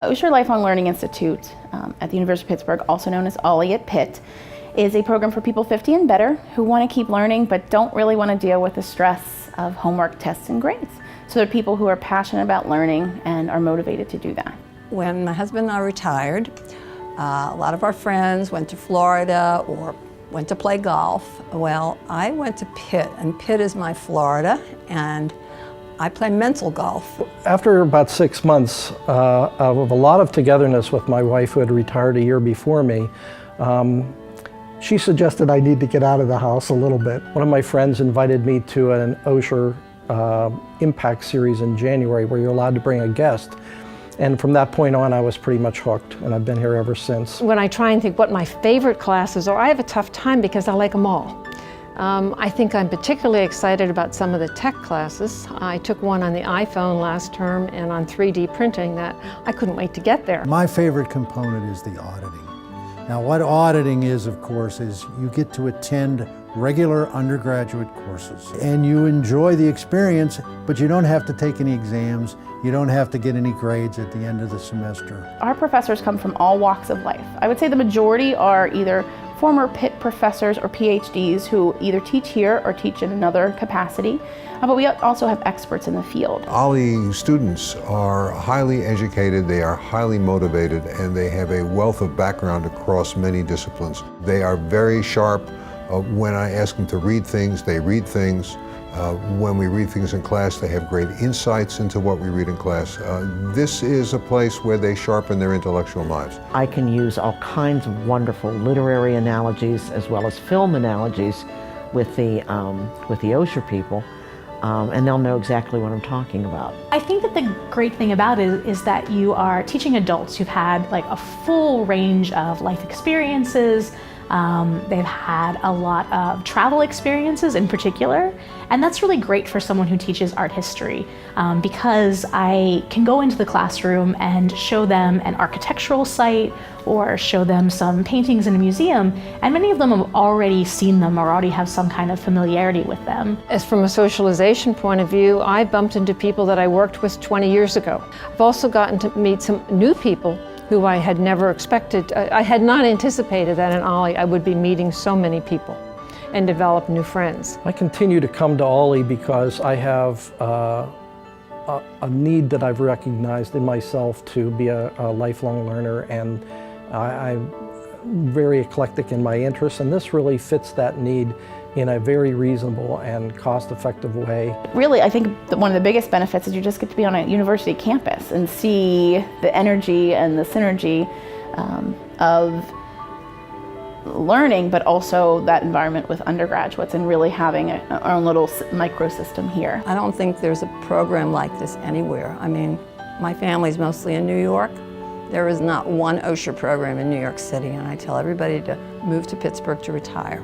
Osher Lifelong Learning Institute at the University of Pittsburgh, also known as OLLI at Pitt, is a program for people 50 and better who want to keep learning but don't really want to deal with the stress of homework, tests, and grades. So they're people who are passionate about learning and are motivated to do that. When my husband and I retired, a lot of our friends went to Florida or went to play golf. Well, I went to Pitt, and Pitt is my Florida, and I play mental golf. After about 6 months of a lot of togetherness with my wife, who had retired a year before me, she suggested I need to get out of the house a little bit. One of my friends invited me to an Osher Impact series in January where you're allowed to bring a guest. And from that point on, I was pretty much hooked, and I've been here ever since. When I try and think what my favorite classes are, I have a tough time because I like them all. I think I'm particularly excited about some of the tech classes. I took one on the iPhone last term and on 3D printing that I couldn't wait to get there. My favorite component is the auditing. Now, what auditing is, of course, is you get to attend regular undergraduate courses and you enjoy the experience, but you don't have to take any exams. You don't have to get any grades at the end of the semester. Our professors come from all walks of life. I would say the majority are either former Pitt professors or PhDs who either teach here or teach in another capacity, but we also have experts in the field. OLLI students are highly educated, they are highly motivated, and they have a wealth of background across many disciplines. They are very sharp. When I ask them to read things, they read things. When we read things in class, they have great insights into what we read in class. This is a place where they sharpen their intellectual minds. I can use all kinds of wonderful literary analogies as well as film analogies with the Osher people, and they'll know exactly what I'm talking about. I think that the great thing about it is that you are teaching adults who've had like a full range of life experiences. They've had a lot of travel experiences in particular, and that's really great for someone who teaches art history because I can go into the classroom and show them an architectural site or show them some paintings in a museum, and many of them have already seen them or already have some kind of familiarity with them. As from a socialization point of view, I bumped into people that I worked with 20 years ago. I've also gotten to meet some new people who I had never expected. I had not anticipated that in OLLI I would be meeting so many people and develop new friends. I continue to come to OLLI because I have a need that I've recognized in myself to be a lifelong learner, and I'm very eclectic in my interests, and this really fits that need in a very reasonable and cost-effective way. Really, I think that one of the biggest benefits is you just get to be on a university campus and see the energy and the synergy of learning, but also that environment with undergraduates and really having our own little microsystem here. I don't think there's a program like this anywhere. I mean, my family's mostly in New York. There is not one Osher program in New York City, and I tell everybody to move to Pittsburgh to retire.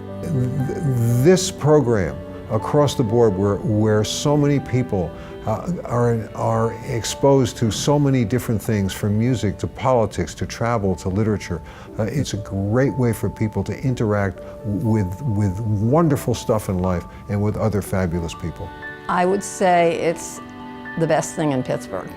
This program across the board where so many people are exposed to so many different things, from music to politics to travel to literature. It's a great way for people to interact with wonderful stuff in life and with other fabulous people. I would say it's the best thing in Pittsburgh.